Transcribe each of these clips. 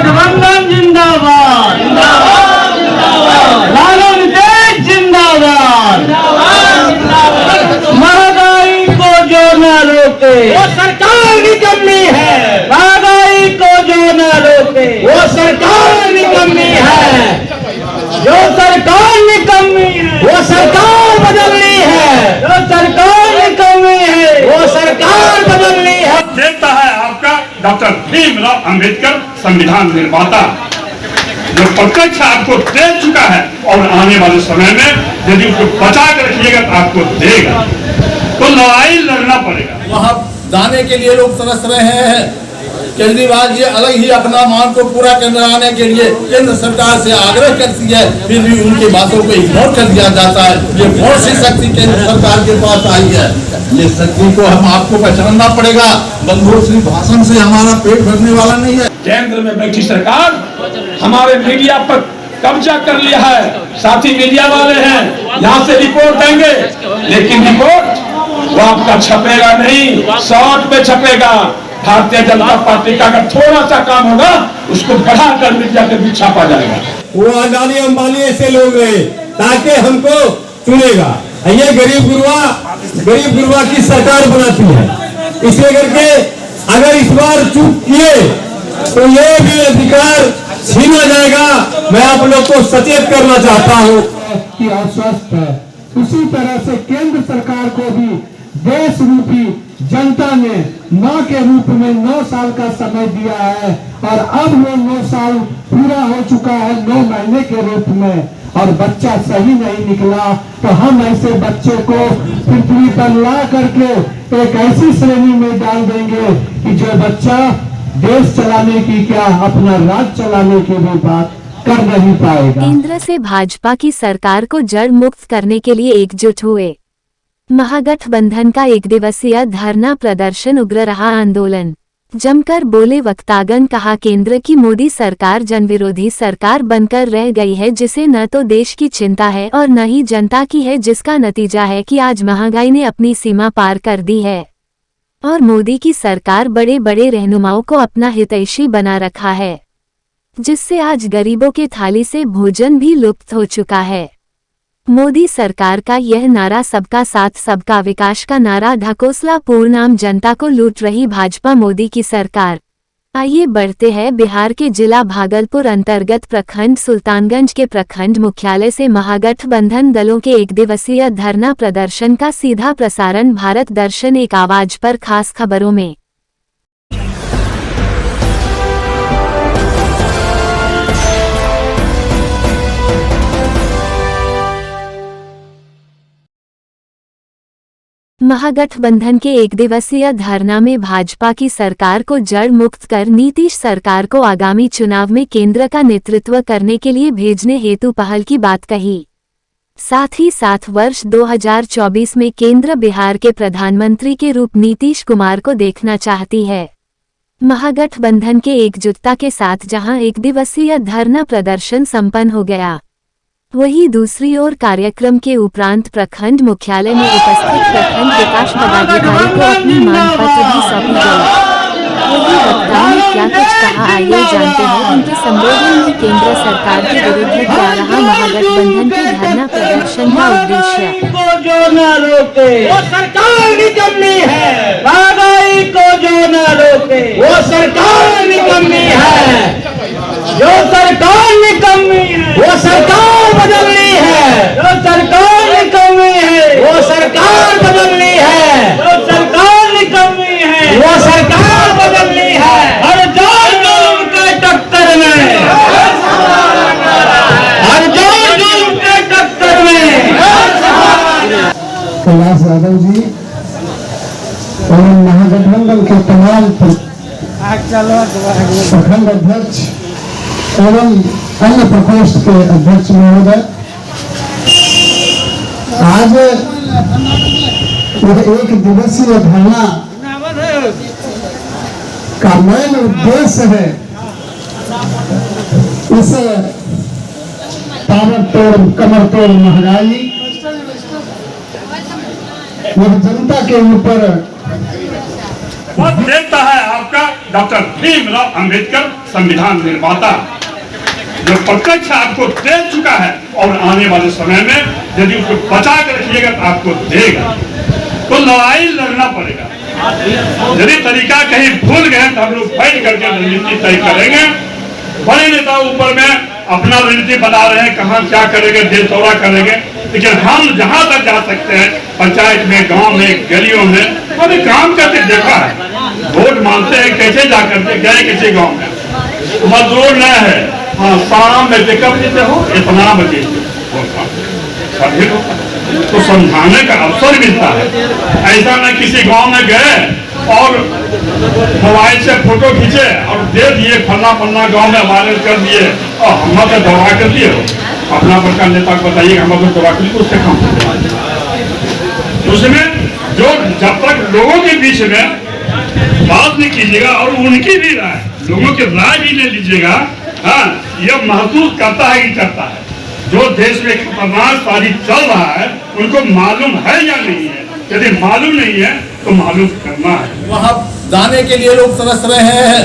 महागठबंधन जिंदाबाद, लालन देश जिंदाबाद। महंगाई को जो न रोके वो सरकार निकम्मी है, महंगाई को जो न रोके वो सरकार निकम्मी है, जो सरकार निकम्मी है वो सरकार बदलनी है, जो सरकार निकम्मी है वो सरकार बदलनी है। देता है आपका डॉक्टर भीमराव अंबेडकर संविधान निर्माता, जो प्रत्यक्ष आपको दे चुका है और आने वाले समय में यदि उसको बचा कर रखिएगा तो आपको देगा, तो लड़ाई लड़ना पड़ेगा। वहाँ जाने के लिए लोग तरस रहे हैं। केजरीवाल जी अलग ही अपना मांग को पूरा कराने के लिए केंद्र सरकार से आग्रह करती है, फिर भी उनकी बातों को इग्नोर कर दिया जाता है। ये कौन सी शक्ति केंद्र सरकार के पास आई है? ये शक्ति को हम आपको पहचानना पड़ेगा। बंधुओं श्री भाषण से हमारा पेट भरने वाला नहीं है। केंद्र में बैठी सरकार हमारे मीडिया पर कब्जा कर लिया है, साथी मीडिया वाले हैं, यहाँ से रिपोर्ट देंगे, लेकिन रिपोर्ट वो आपका छपेगा नहीं, शॉर्ट पे छपेगा। भारतीय जनता पार्टी का अगर थोड़ा सा काम होगा उसको बढ़ाकर मीडिया के बीच छापा जाएगा। वो अडानी अंबानी ऐसे लोग हैं ताकि हमको चुनेगा। ये गरीब गुरबा की सरकार बनाती है, इसलिए करके अगर इस बार चूक किए तो ये भी अधिकार छीना जाएगा। मैं आप लोग को सचेत करना चाहता हूँ कि आश्वस्त है, उसी तरह से केंद्र सरकार को भी देश रूपी जनता ने मां के रूप में 9 साल का समय दिया है और अब वो 9 साल पूरा हो चुका है 9 महीने के रूप में, और बच्चा सही नहीं निकला तो हम ऐसे बच्चे को पृथ्वी पर ला करके एक ऐसी श्रेणी में डाल देंगे कि जो बच्चा देश चलाने की क्या अपना राज्य चलाने की भी बात कर नहीं पाएगा। केंद्र से भाजपा की सरकार को जड़ मुक्त करने के लिए एकजुट हुए। महागठबंधन का 1 दिवसीय धरना प्रदर्शन उग्र रहा। आंदोलन जमकर बोले वक्तागण, कहा केंद्र की मोदी सरकार जनविरोधी सरकार बनकर रह गई है, जिसे न तो देश की चिंता है और न ही जनता की है, जिसका नतीजा है कि आज महंगाई ने अपनी सीमा पार कर दी है और मोदी की सरकार बड़े बड़े रहनुमाओं को अपना हितैषी बना रखा है, जिससे आज गरीबों के थाली से भोजन भी लुप्त हो चुका है। मोदी सरकार का यह नारा सबका साथ सबका विकास का नारा ढकोसला पूर्ण आम जनता को लूट रही भाजपा मोदी की सरकार। आइए बढ़ते हैं बिहार के जिला भागलपुर अंतर्गत प्रखंड सुल्तानगंज के प्रखंड मुख्यालय से महागठबंधन दलों के 1 दिवसीय धरना प्रदर्शन का सीधा प्रसारण भारत दर्शन एक आवाज पर खास खबरों में। महागठबंधन के 1 दिवसीय धरना में भाजपा की सरकार को जड़ मुक्त कर नीतीश सरकार को आगामी चुनाव में केंद्र का नेतृत्व करने के लिए भेजने हेतु पहल की बात कही। साथ ही साथ वर्ष 2024 में केंद्र बिहार के प्रधानमंत्री के रूप नीतीश कुमार को देखना चाहती है। महागठबंधन के एकजुटता के साथ जहां 1 दिवसीय धरना प्रदर्शन संपन्न हो गया, वहीं दूसरी ओर कार्यक्रम के उपरांत प्रखंड मुख्यालय में उपस्थित प्रखंड विकास पदाधिकारी को अपनी मांग पत्र भी सौंपी गई। वही वक्ताओं ने क्या कुछ कहा, आइए जानते हैं उनके संबोधन में केंद्र सरकार के विरुद्ध किया रहा महागठबंधन के धरना प्रदर्शन का उद्देश्य। जो न रोके वो सरकार निकम्मी है, महंगाई को जो न रोके वो सरकार निकम्मी है, जो सरकार निकम्मी है वो सरकार बदलनी है, जो सरकार निकम्मी है वो सरकार बदलनी है, जो सरकार निकम्मी है वो सरकार बदलनी है। हर जोर के टक्कर में, हर जोर के टक्कर में कैलाश यादव जी और महागठबंधन के तमाम प्रखंड अध्यक्ष एवं अन्य प्रकोष्ठ के अध्यक्ष महोदय, आज यह 1 दिवसीय धरना का मेन उद्देश्य है इस ताबड़तोड़ कमरतोड़ महंगाई यह जनता के ऊपर देता है आपका डॉक्टर भीमराव अंबेडकर संविधान निर्माता, जो प्रत्यक्ष आपको दे चुका है और आने वाले समय में यदि उसको बचा कर रखिएगा तो आपको देगा। तो लड़ाई लड़ना पड़ेगा। यदि तरीका कहीं भूल गए तो हम लोग फाइट करके रणनीति तय करेंगे। बड़े नेता ऊपर में अपना रणनीति बना रहे हैं, कहाँ क्या करेंगे, देश दौरा करेंगे, लेकिन हम जहां तक जा सकते हैं पंचायत में, गांव में, गलियों में, हमने काम करके देखा है। वोट मांगते हैं, कैसे जा करके गए, किसी गाँव में मजदूर न है, हाँ शाम में कब देते हो, इतना बजे सभी लोग तो समझाने का अवसर मिलता है। ऐसा न किसी गांव में गए और मोबाइल से फोटो खींचे और दे दिए, फलना फलना गांव में वायरल कर दिए और हम तो दौरा कर दिए। अपना प्रकार नेता को बताइए हम तो दौरा कर उससे कम उसमें जो जब तक लोगों के बीच में बात नहीं कीजिएगा और उनकी भी राय, लोगों की राय भी ले लीजिएगा। हाँ, यह महसूस करता है कि करता है जो देश में खतरनाक तारीख चल रहा है उनको मालूम है या नहीं है। यदि मालूम नहीं है तो मालूम करना है। वहाँ जाने के लिए लोग तरस रहे हैं।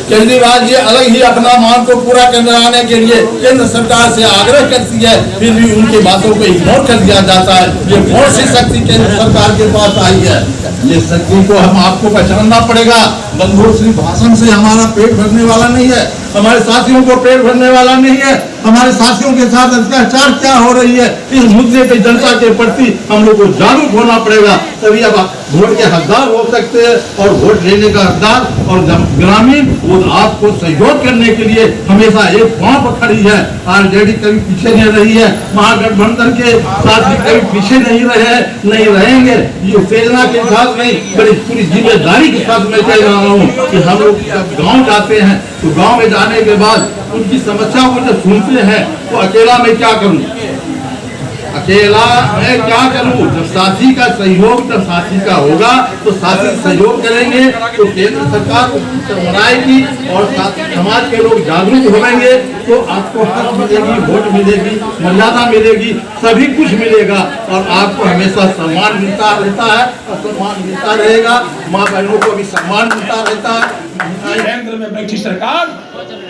केजरीवाल जी अलग ही अपना मांग को पूरा कराने के लिए केंद्र सरकार से आग्रह करती है, फिर भी उनकी बातों को इग्नोर कर दिया जाता है। ये कौन सी शक्ति केंद्र सरकार के पास आई है, ये शक्ति को हम आपको पहचानना पड़ेगा। बंधुर श्री भाषण से हमारा पेट भरने वाला नहीं है, हमारे साथियों को पेट भरने वाला नहीं है। हमारे साथियों के साथ अत्याचार क्या हो रही है, इस मुद्दे पे जनता के प्रति हम लोग को जागरूक होना पड़ेगा, तभी अब वोट के हकदार हो सकते हैं। और वोट लेने का हकदार और ग्रामीण वो आपको सहयोग करने के लिए हमेशा एक पांव पर खड़ी है। आरजेडी कभी पीछे नहीं रही है, महागठबंधन के साथ भी कभी पीछे नहीं रहे, नहीं रहेंगे। ये उत्तेजना के साथ नहीं, बड़ी पूरी जिम्मेदारी के साथ मैं कह रहा हूँ कि हम लोग गाँव जाते हैं तो गाँव में जाने के बाद उनकी समस्या को जब सुनते हैं तो अकेला मैं क्या करूं, अकेला मैं क्या करूं। जब साथी का सहयोग, जब साथी का होगा तो साथी सहयोग करेंगे तो केंद्र सरकार बनाएगी और समाज के लोग जागरूक होंगे तो आपको हक मिलेगी, वोट मिलेगी, मर्यादा मिलेगी, सभी कुछ मिलेगा और आपको हमेशा सम्मान मिलता रहता है और सम्मान मिलता रहेगा। माँ बहनों को भी सम्मान मिलता रहता है। केंद्र में बैठी सरकार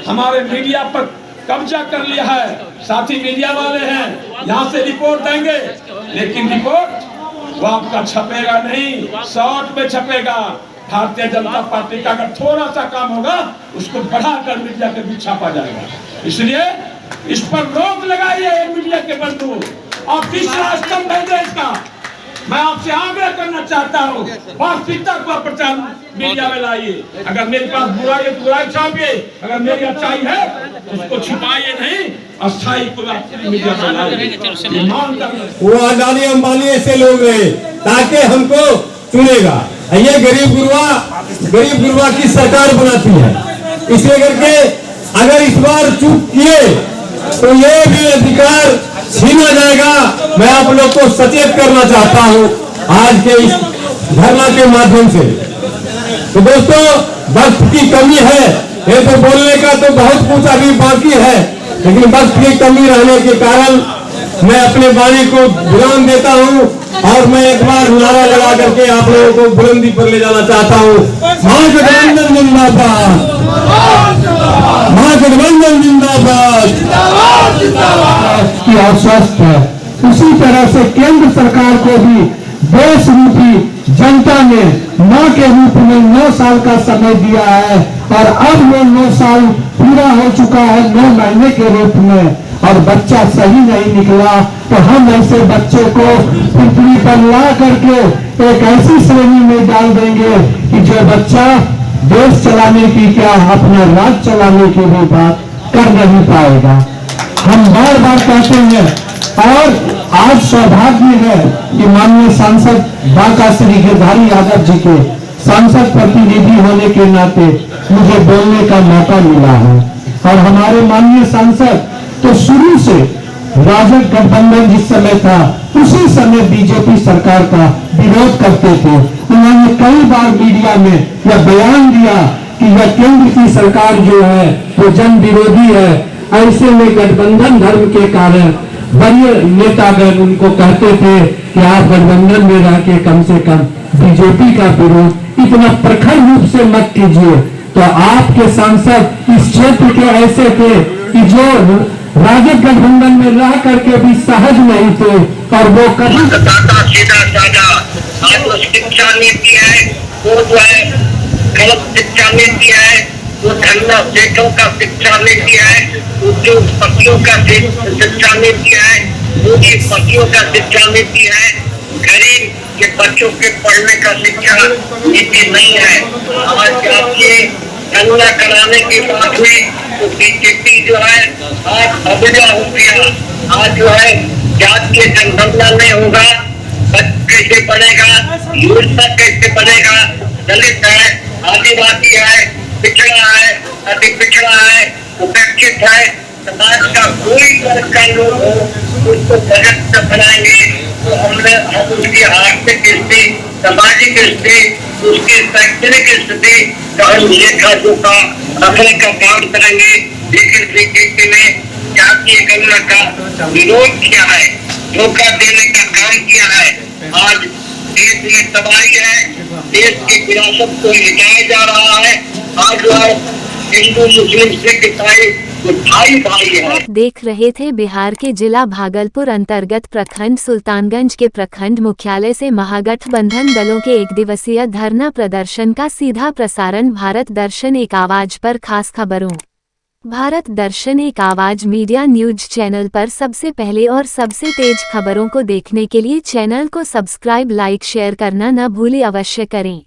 हमारे मीडिया पर कब्जा कर लिया है। साथी मीडिया वाले हैं, यहाँ से रिपोर्ट देंगे, लेकिन रिपोर्ट वो आपका छपेगा नहीं, शॉर्ट में छपेगा। भारतीय जनता पार्टी का अगर थोड़ा सा काम होगा उसको बढ़ाकर मीडिया के बीच छापा जाएगा। इसलिए इस पर रोक लगाइए मीडिया के बंधु और तीसरा स्तंभ है देश का। मैं आपसे आग्रह करना चाहता हूँ, वास्तविकता को प्रचार मीडिया में लाइए। अगर मेरे पास बुराई है तो बुराई छापिए, अगर मेरी अच्छाई है उसको छुपाइए नहीं, अस्थायी को मीडिया में लाइए। वो अडानी अंबानी ऐसे लोग हैं ताकि हमको चुनेगा। ये गरीब गुरबा की सरकार बनाती है। इसलिए करके अगर इस बार चूक किए तो ये भी अधिकार छीना जाएगा। मैं आप लोग को सचेत करना चाहता हूं आज के इस धरना के माध्यम से। तो दोस्तों, वक्त की कमी है, ये तो बोलने का तो बहुत कुछ अभी बाकी है, लेकिन वक्त की कमी रहने के कारण मैं अपने वाणी को विराम देता हूं और मैं एक बार नारा लगा करके आप लोगों को बुलंदी पर ले जाना चाहता हूं। महागठबंधन जिंदाबाद, महागठबंधन जिंदाबाद। की आश्वस्त है, उसी तरह से केंद्र सरकार को भी देश रूपी जनता ने मां के रूप में 9 साल का समय दिया है और अब वो 9 साल पूरा हो चुका है 9 महीने के रूप में, और बच्चा सही नहीं निकला तो हम ऐसे बच्चे को पृथ्वी पर ला करके एक ऐसी श्रेणी में डाल देंगे कि जो बच्चा देश चलाने की क्या अपना राज चलाने की भी बात कर नहीं पाएगा। हम बार बार कहते हैं और आज सौभाग्य है कि माननीय सांसद बांका श्री गिरधारी यादव जी के सांसद प्रतिनिधि होने के नाते मुझे बोलने का मौका मिला है। और हमारे माननीय सांसद तो शुरू से राजग गठबंधन जिस समय था उसी समय बीजेपी सरकार का विरोध करते थे। उन्होंने कई बार मीडिया में यह बयान दिया कि यह केंद्र की सरकार जो है वो जन विरोधी है। ऐसे में गठबंधन धर्म के कारण बड़े नेतागण उनको कहते थे कि आप गठबंधन में रह के कम से कम बीजेपी का विरोध इतना प्रखर रूप से मत कीजिए। तो आपके सांसद इस क्षेत्र के ऐसे थे कि जो राजद गठबंधन में रह करके भी सहज नहीं थे और वो कभी मतदाता सीधा साधा। आज वो शिक्षा नीति है वो जो है गलत शिक्षा नीति है, वो धंधा सेठों का शिक्षा नीति है, उद्योगपतियों का शिक्षा नीति है, पूंजीपतियों का शिक्षा नीति है, गरीब के बच्चों के पढ़ने का शिक्षा नीति नहीं है। आज आपके गणना कराने की बात हुई तो बीजेपी जो है आज अबजा हो गया। आज जो है जातीय जनगणना नहीं होगा, कैसे बनेगा, युवा कैसे बनेगा, दलित है, आदिवासी है, पिछड़ा है, अति पिछड़ा है, उपेक्षित है, समाज का कोई वर्ग का लोग हो उसको बजट बनाएंगे तो हम उसकी आर्थिक स्थिति, सामाजिक स्थिति, उसकी शैक्षणिक स्थिति का हम लेखा जोखा रखने का काम करेंगे। लेकिन बीजेपी ने जातीय गणना का विरोध किया है, धोखा देने का काम किया है। आज देश में तबाही है, देश की विरासत को मिटाया जा रहा है। आज जो है हिंदू मुस्लिम सिख ईसाई भाई भाई है। देख रहे थे बिहार के जिला भागलपुर अंतर्गत प्रखंड सुल्तानगंज के प्रखंड मुख्यालय से महागठबंधन दलों के एक दिवसीय धरना प्रदर्शन का सीधा प्रसारण भारत दर्शन एक आवाज पर। खास खबरों भारत दर्शन एक आवाज मीडिया न्यूज चैनल पर सबसे पहले और सबसे तेज खबरों को देखने के लिए चैनल को सब्सक्राइब, लाइक, शेयर करना न भूलें। अवश्य करें।